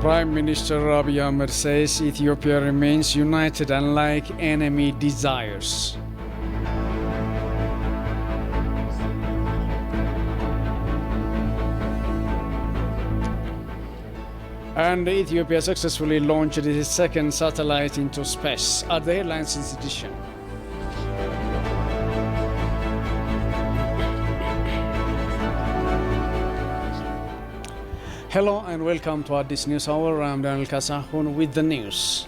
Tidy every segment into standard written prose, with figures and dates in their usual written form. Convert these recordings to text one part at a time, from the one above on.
Prime Minister Abiy Ahmed says Ethiopia remains united unlike enemy desires. And Ethiopia successfully launched its second satellite into space at the Airlines Edition. Hello and welcome to Addis News Hour. I'm Daniel Kasahun with the news.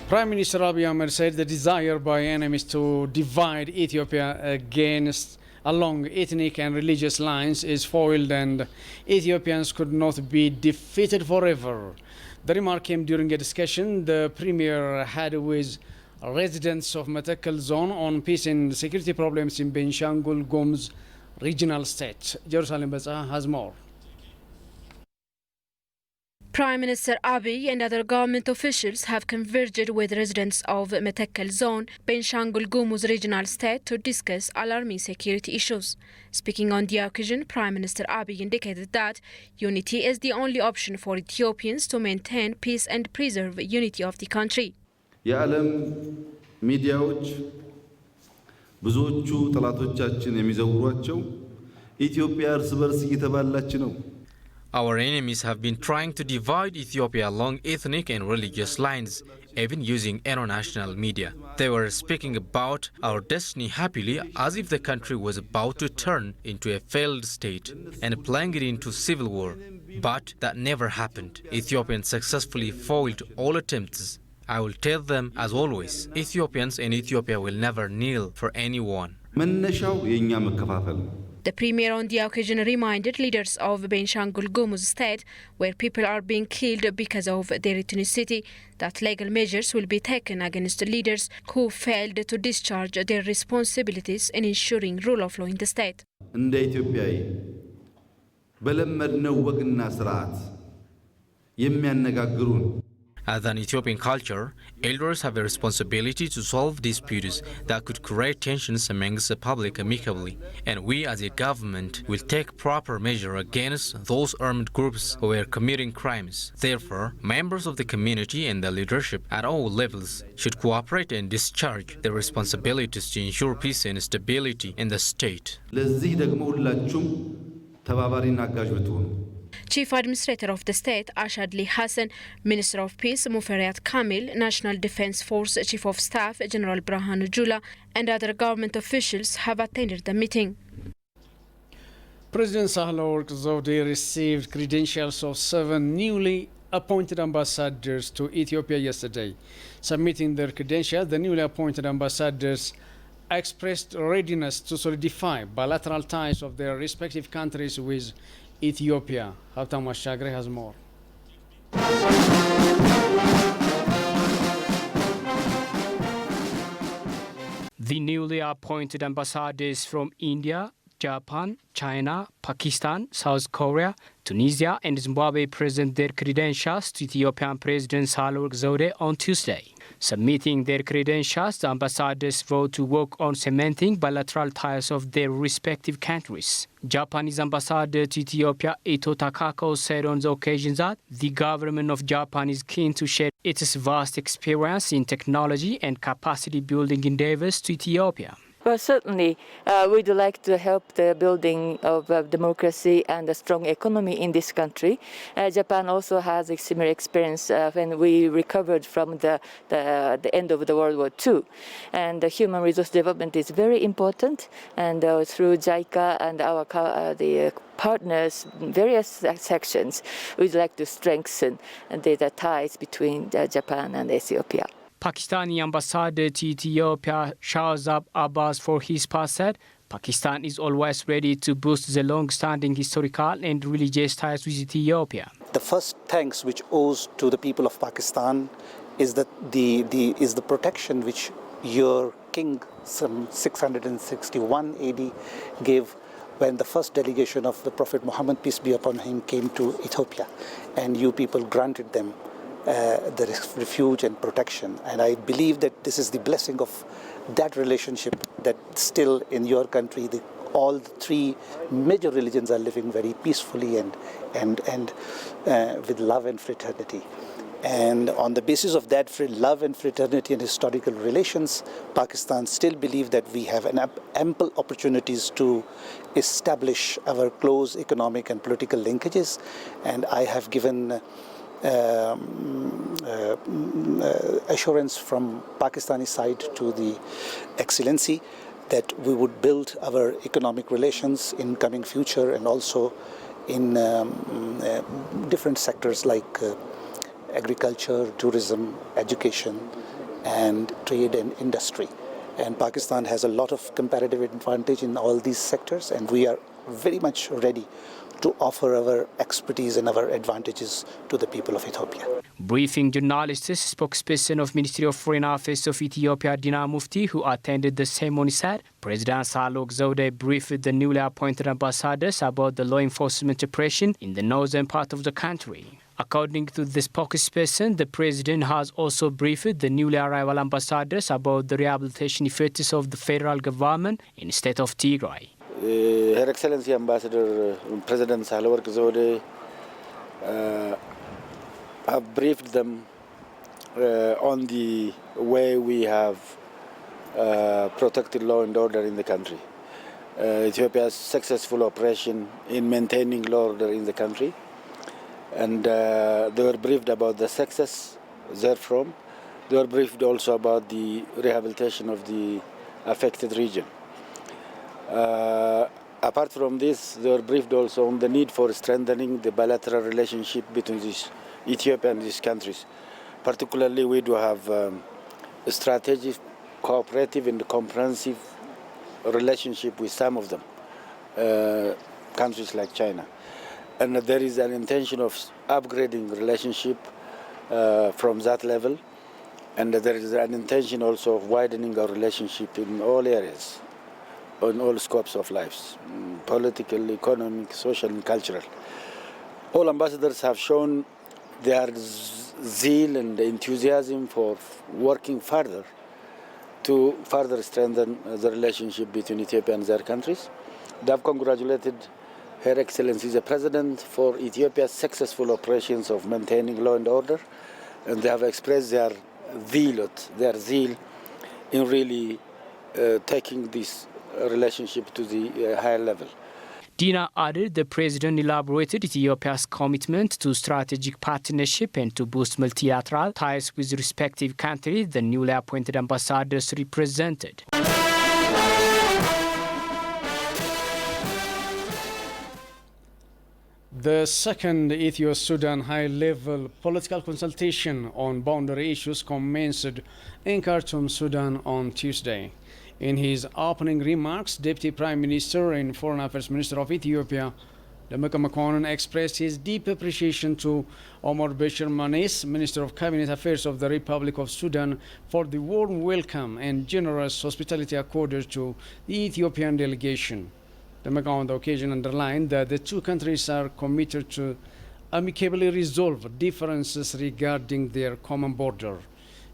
Prime Minister Abiy Ahmed said the desire by enemies to divide Ethiopia along ethnic and religious lines is foiled and Ethiopians could not be defeated forever. The remark came during a discussion the Premier had with residents of Matakkal zone on peace and security problems in Benshangul Gumuz regional state. Jerusalem Baza has more. Prime Minister Abiy and other government officials have converged with residents of Matakkal zone, Benshangul Gumuz regional state to discuss alarming security issues. Speaking on the occasion, Prime Minister Abiy indicated that unity is the only option for Ethiopians to maintain peace and preserve unity of the country. የዓለም ሚዲያዎች ብዙዎቹ ጠላቶቻችን የሚዘውሯቸው ኢትዮጵያ እርስ በርስ እየተባላች ነው። Our enemies have been trying to divide Ethiopia along ethnic and religious lines, even using international media. They were speaking about our destiny happily as if the country was about to turn into a failed state and playing it into civil war. But that never happened. Ethiopians successfully foiled all attempts. I will tell them, as always, Ethiopians and Ethiopia will never kneel for anyone. The Premier on the occasion reminded leaders of Benshangul Gumuz state, where people are being killed because of their ethnicity, that legal measures will be taken against leaders who failed to discharge their responsibilities in ensuring rule of law in the state. As an Ethiopian culture, elders have a responsibility to solve disputes that could create tensions amongst the public amicably, and we as a government will take proper measure against those armed groups who are committing crimes. Therefore, members of the community and the leadership at all levels should cooperate and discharge their responsibilities to ensure peace and stability in the state. Chief Administrator of the State, Ashadli Hassan, Minister of Peace, Muferiat Kamil, National Defense Force Chief of Staff, General Brahanu Jula, and other government officials have attended the meeting. President Sahle-Work Zewde received credentials of 7 newly appointed ambassadors to Ethiopia yesterday. Submitting their credentials, the newly appointed ambassadors expressed readiness to solidify bilateral ties of their respective countries with Ethiopia. Haftam Ashagre has more. The newly appointed ambassadors from India, Japan, China, Pakistan, South Korea, Tunisia and Zimbabwe present their credentials to Ethiopian President Sahle-Work Zewde on Tuesday. Submitting their credentials, the ambassadors vowed to work on cementing bilateral ties of their respective countries. Japanese ambassador to Ethiopia, Ito Takako, said on the occasion that the government of Japan is keen to share its vast experience in technology and capacity building endeavors to Ethiopia. Well, certainly, we'd like to help the building of democracy and a strong economy in this country. Japan also has a similar experience when we recovered from the end of the World War II. And the human resource development is very important. And through JICA and our the partners, various sections, we'd like to strengthen the ties between Japan and Ethiopia. Pakistani ambassador to Ethiopia, Shahzab Abbas, for his part said, Pakistan is always ready to boost the long-standing historical and religious ties with Ethiopia. The first thanks which owes to the people of Pakistan is that the protection which your king, some 661 AD, gave when the first delegation of the Prophet Muhammad, peace be upon him, came to Ethiopia, and you people granted them the refuge and protection. And I believe that this is the blessing of that relationship that still in your country all the three major religions are living very peacefully and with love and fraternity. And on the basis of that love and fraternity and historical relations, Pakistan still believes that we have ample opportunities to establish our close economic and political linkages. And I have given assurance from Pakistani side to the Excellency that we would build our economic relations in coming future and also in different sectors like agriculture, tourism, education, and trade and industry. And Pakistan has a lot of comparative advantage in all these sectors, and we are very much ready to offer our expertise and our advantages to the people of Ethiopia. Briefing journalists, spokesperson of Ministry of Foreign Affairs of Ethiopia, Dina Mufti, who attended the ceremony, said President Sahle Zewde briefed the newly appointed ambassadors about the law enforcement operation in the northern part of the country. According to the spokesperson, the president has also briefed the newly arrival ambassadors about the rehabilitation efforts of the federal government in the state of Tigray. Her Excellency Ambassador President Sahle Zewde have briefed them on the way we have protected law and order in the country. Ethiopia's successful operation in maintaining law and order in the country. And they were briefed about the success therefrom. They were briefed also about the rehabilitation of the affected region. Apart from this, they were briefed also on the need for strengthening the bilateral relationship between Ethiopia and these countries. Particularly, we do have a strategic, cooperative and comprehensive relationship with some of them, countries like China. And there is an intention of upgrading relationship from that level. And there is an intention also of widening our relationship in all areas, on all scopes of lives, political, economic, social, and cultural. All ambassadors have shown their zeal and enthusiasm for working further to further strengthen the relationship between Ethiopia and their countries. They have congratulated Her Excellency the President for Ethiopia's successful operations of maintaining law and order, and they have expressed their zeal in really taking this relationship to the higher level. Dina added the President elaborated Ethiopia's commitment to strategic partnership and to boost multilateral ties with respective countries the newly appointed ambassadors represented. The second Ethio-Sudan high-level political consultation on boundary issues commenced in Khartoum, Sudan on Tuesday. In his opening remarks, Deputy Prime Minister and Foreign Affairs Minister of Ethiopia, Demeke Mekonnen, expressed his deep appreciation to Omar Bashir Manes, Minister of Cabinet Affairs of the Republic of Sudan, for the warm welcome and generous hospitality accorded to the Ethiopian delegation. Demeke on the occasion underlined that the two countries are committed to amicably resolve differences regarding their common border.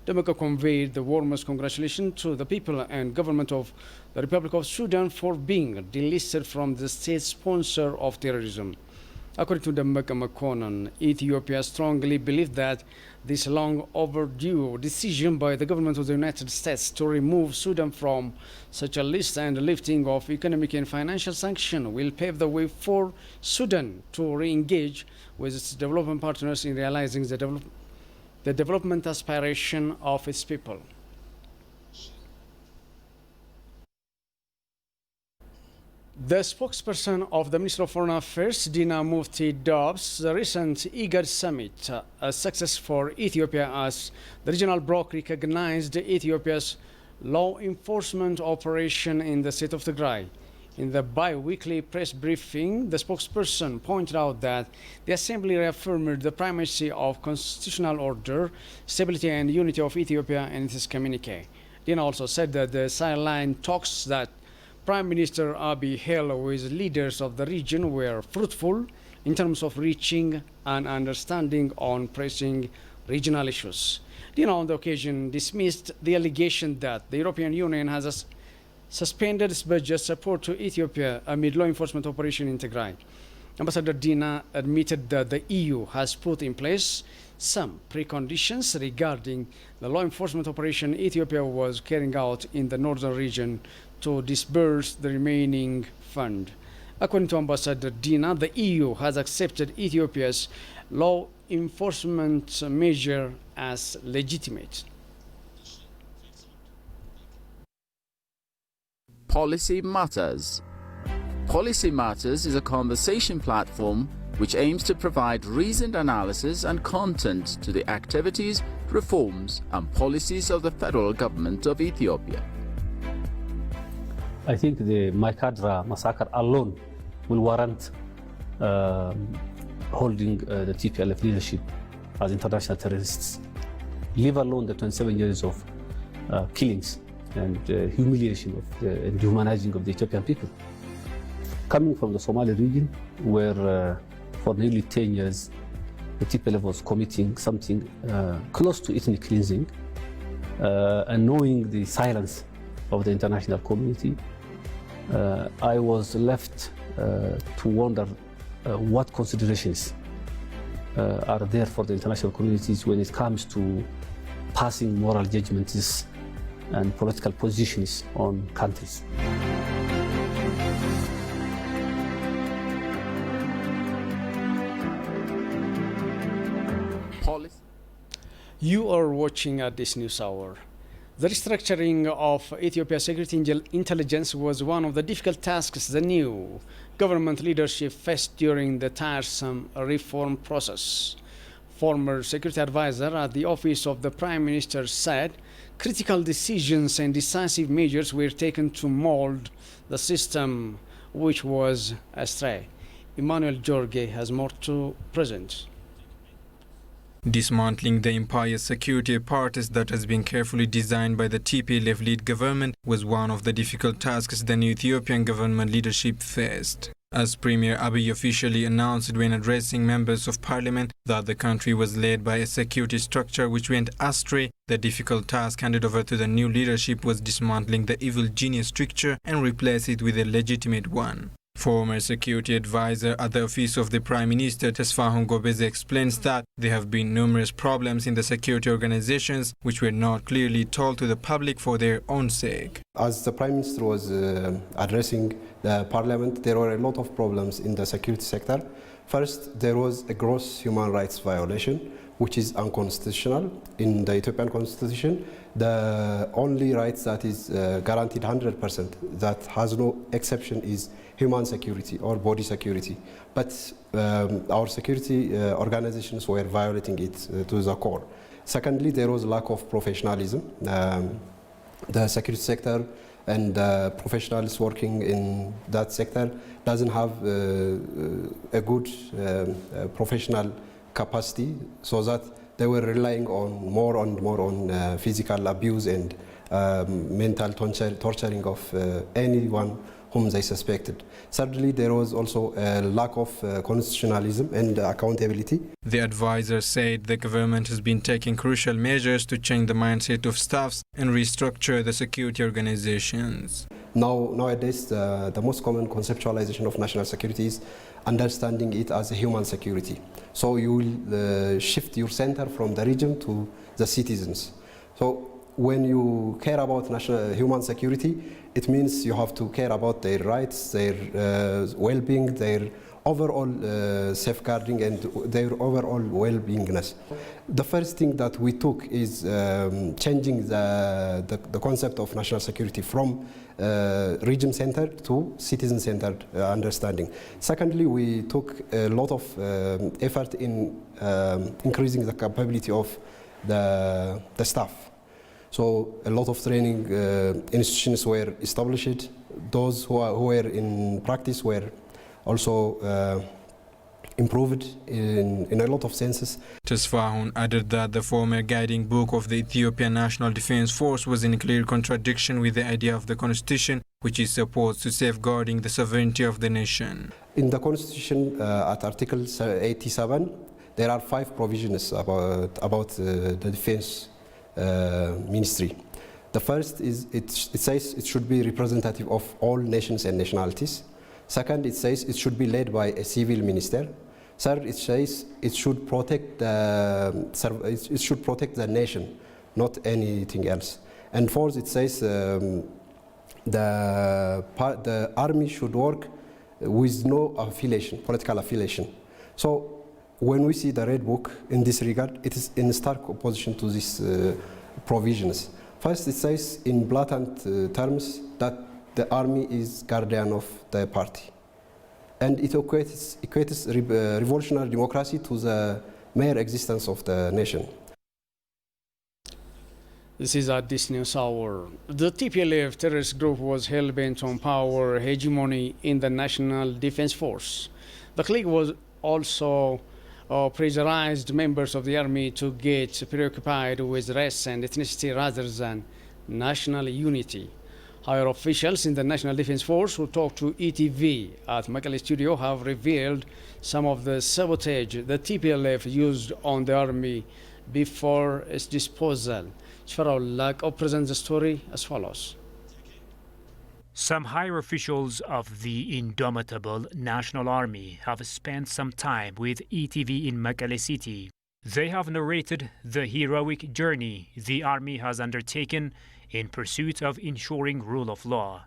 Demeke conveyed the warmest congratulations to the people and government of the Republic of Sudan for being delisted from the state sponsor of terrorism. According to Demeke Mekonnen, Ethiopia strongly believes that this long overdue decision by the government of the United States to remove Sudan from such a list and the lifting of economic and financial sanctions will pave the way for Sudan to re-engage with its development partners in realizing the development aspiration of its people. The spokesperson of the Ministry of Foreign Affairs, Dina Mufti, dubs the recent IGAD summit a success for Ethiopia as the regional bloc recognized Ethiopia's law enforcement operation in the state of Tigray. In the bi-weekly press briefing, the spokesperson pointed out that the Assembly reaffirmed the primacy of constitutional order, stability and unity of Ethiopia in its communique. Dina also said that the sideline talks that Prime Minister Abiy held with leaders of the region were fruitful in terms of reaching an understanding on pressing regional issues. Dina on the occasion dismissed the allegation that the European Union has suspended its budget support to Ethiopia amid law enforcement operation in Tigray. Ambassador Dina admitted that the EU has put in place some preconditions regarding the law enforcement operation Ethiopia was carrying out in the northern region to disburse the remaining fund. According to Ambassador Dina, the EU has accepted Ethiopia's law enforcement measure as legitimate. Policy Matters. Policy Matters is a conversation platform which aims to provide reasoned analysis and content to the activities, reforms and policies of the federal government of Ethiopia. I think the Maikadra massacre alone will warrant holding the TPLF leadership as international terrorists, leave alone the 27 years of killings and humiliation and dehumanizing of the Ethiopian people. Coming from the Somali region, where for nearly 10 years the TPLF was committing something close to ethnic cleansing, and knowing the silence of the international community, I was left to wonder what considerations are there for the international communities when it comes to passing moral judgments and political positions on countries. You are watching at this news hour. The restructuring of Ethiopia's security intelligence was one of the difficult tasks the new government leadership faced during the tiresome reform process. Former security advisor at the office of the Prime Minister said critical decisions and decisive measures were taken to mold the system, which was astray. Emmanuel Jorge has more to present. Dismantling the empire's security apparatus that has been carefully designed by the TPLF-led government was one of the difficult tasks the new Ethiopian government leadership faced. As Premier Abiy officially announced when addressing members of parliament that the country was led by a security structure which went astray, the difficult task handed over to the new leadership was dismantling the evil genius structure and replace it with a legitimate one. Former security advisor at the office of the Prime Minister Tesfahun Gobeze explains that there have been numerous problems in the security organizations which were not clearly told to the public for their own sake. As the Prime Minister was addressing the Parliament, there were a lot of problems in the security sector. First, there was a gross human rights violation, which is unconstitutional in the Ethiopian Constitution. The only rights that is guaranteed 100%, that has no exception, is human security or body security. But our security organizations were violating it to the core. Secondly, there was lack of professionalism. The security sector and professionals working in that sector doesn't have a good professional capacity, so that they were relying on more on physical abuse and mental torturing of anyone whom they suspected. Thirdly, there was also a lack of constitutionalism and accountability. The advisor said the government has been taking crucial measures to change the mindset of staffs and restructure the security organizations. Nowadays, the most common conceptualization of national security is understanding it as a human security. So you will shift your center from the region to the citizens. So when you care about national human security, it means you have to care about their rights, their well-being, their overall safeguarding and their overall well-beingness. The first thing that we took is changing the concept of national security from region-centered to citizen-centered understanding. Secondly, we took a lot of effort in increasing the capability of the staff. So a lot of training institutions were established. Those who were in practice were also improved in a lot of senses. Tesfahun added that the former guiding book of the Ethiopian National Defense Force was in clear contradiction with the idea of the Constitution, which is supposed to safeguarding the sovereignty of the nation. In the Constitution, at Article 87, there are 5 provisions about the defense ministry. The first is it says it should be representative of all nations and nationalities. Second, it says it should be led by a civil minister. Third, it says it should protect the nation, not anything else. And fourth, it says the army should work with no affiliation, political affiliation. So when we see the Red Book in this regard, it is in stark opposition to these provisions. First, it says in blatant terms that the army is guardian of the party. And it equates revolutionary democracy to the mere existence of the nation. This is at this news hour. The TPLF terrorist group was hell-bent on power hegemony in the National Defense Force. The clique was also pressurized members of the army to get preoccupied with race and ethnicity rather than national unity. Higher officials in the National Defense Force who talked to ETV at Mekelle studio have revealed some of the sabotage the TPLF used on the army before its disposal. Shfarao Lako presents the story as follows. Some higher officials of the indomitable National Army have spent some time with ETV in Mekelle City. They have narrated the heroic journey the army has undertaken in pursuit of ensuring rule of law.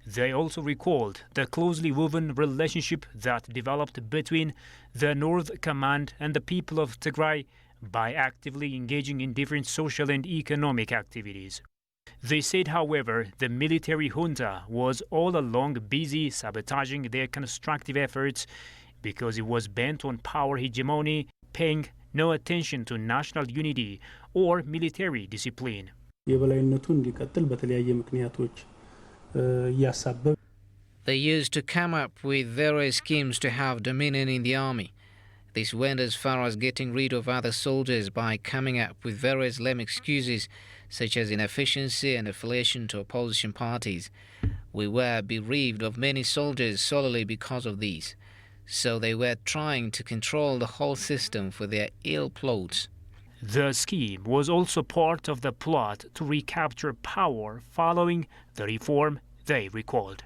They also recalled the closely woven relationship that developed between the North Command and the people of Tigray by actively engaging in different social and economic activities. They said, however, the military junta was all along busy sabotaging their constructive efforts because it was bent on power hegemony, paying no attention to national unity or military discipline. They used to come up with various schemes to have dominion in the army. This went as far as getting rid of other soldiers by coming up with various lame excuses such as inefficiency and affiliation to opposition parties. We were bereaved of many soldiers solely because of these. So they were trying to control the whole system for their ill plots. The scheme was also part of the plot to recapture power following the reform they recalled.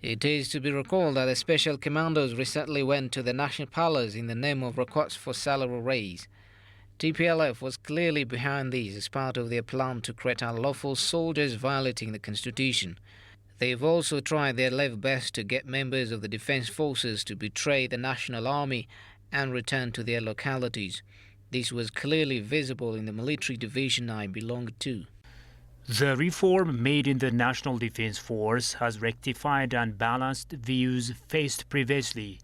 It is to be recalled that the special commandos recently went to the National Palace in the name of requests for salary raise. TPLF was clearly behind these as part of their plan to create unlawful soldiers violating the Constitution. They've also tried their level best to get members of the defense forces to betray the National Army and return to their localities. This was clearly visible in the military division I belonged to. The reform made in the National Defense Force has rectified unbalanced views faced previously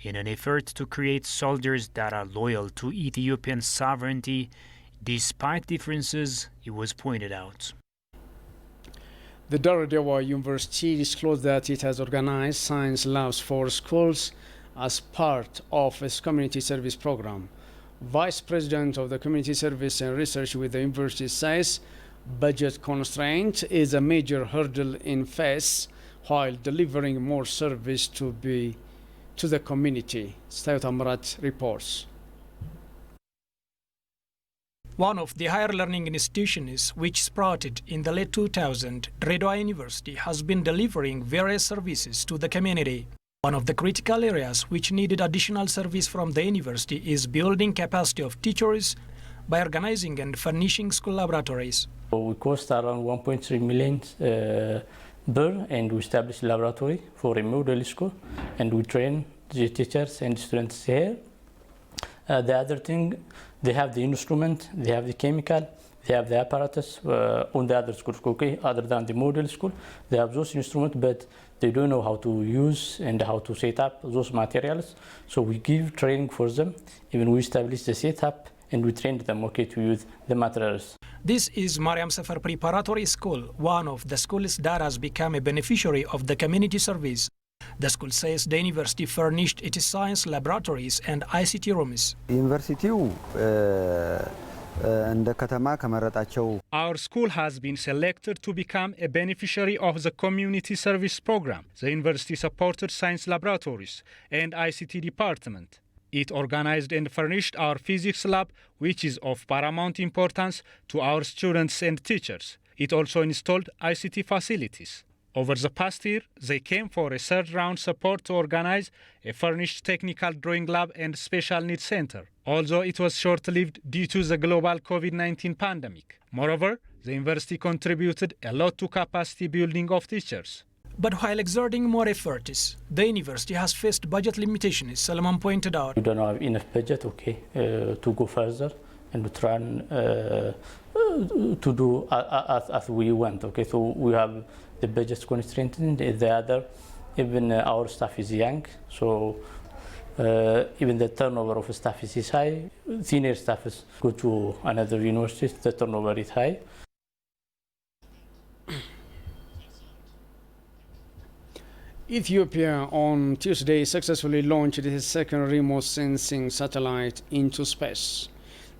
in an effort to create soldiers that are loyal to Ethiopian sovereignty despite differences, it was pointed out. The Daradewa University disclosed that it has organized science labs for schools as part of its community service program. Vice President of the Community Service and Research with the university says budget constraint is a major hurdle in face while delivering more service to the community. Stayot Amrat reports. One of the higher learning institutions which sprouted in the late 2000s, Dredwa University has been delivering various services to the community. One of the critical areas which needed additional service from the university is building capacity of teachers by organizing and furnishing school laboratories. We cost around 1.3 million birr, and we established a laboratory for a model school, and we train the teachers and students here. The other thing, they have the instrument, they have the chemical, they have the apparatus on the other schools, okay, other than the model school. They have those instruments, but they don't know how to use and how to set up those materials. So we give training for them. Even we establish the setup and we train them, okay, to use the materials. This is Mariam Sefer Preparatory School, one of the schools that has become a beneficiary of the community service. The school says the university furnished its science laboratories and ICT rooms. Our school has been selected to become a beneficiary of the community service program. The university supported science laboratories and ICT department. It organized and furnished our physics lab, which is of paramount importance to our students and teachers. It also installed ICT facilities. Over the past year, they came for a third-round support to organize a furnished technical drawing lab and special needs center, although it was short-lived due to the global COVID-19 pandemic. Moreover, the university contributed a lot to capacity building of teachers. But while exerting more efforts, the university has faced budget limitations, Salman pointed out. We don't have enough budget, to go further and to try and to do as we want, So we have the budget constraint, the other, even our staff is young, so even the turnover of staff is high. Senior staff go to another university, the turnover is high. Ethiopia on Tuesday successfully launched its second remote sensing satellite into space.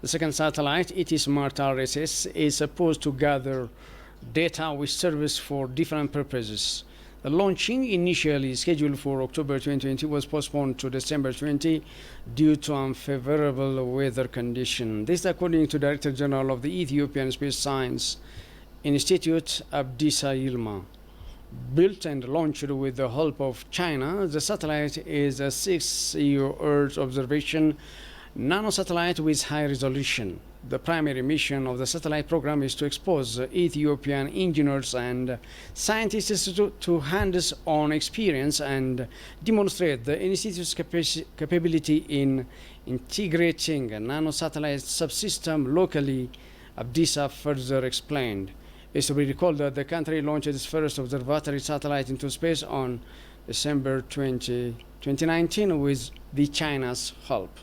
The second satellite, EtSmart RSS, is supposed to gather data with service for different purposes. The launching, initially scheduled for October 2020, was postponed to December 20 due to unfavorable weather conditions. This, according to Director General of the Ethiopian Space Science Institute, Abdisa Yilma. Built and launched with the help of China, the satellite is a 6-year Earth observation nanosatellite with high resolution. The primary mission of the satellite program is to expose Ethiopian engineers and scientists to hands-on experience and demonstrate the institute's capability in integrating a nanosatellite subsystem locally, Abdisa further explained. It is to be recalled that the country launched its first observatory satellite into space on December 2019 with China's help.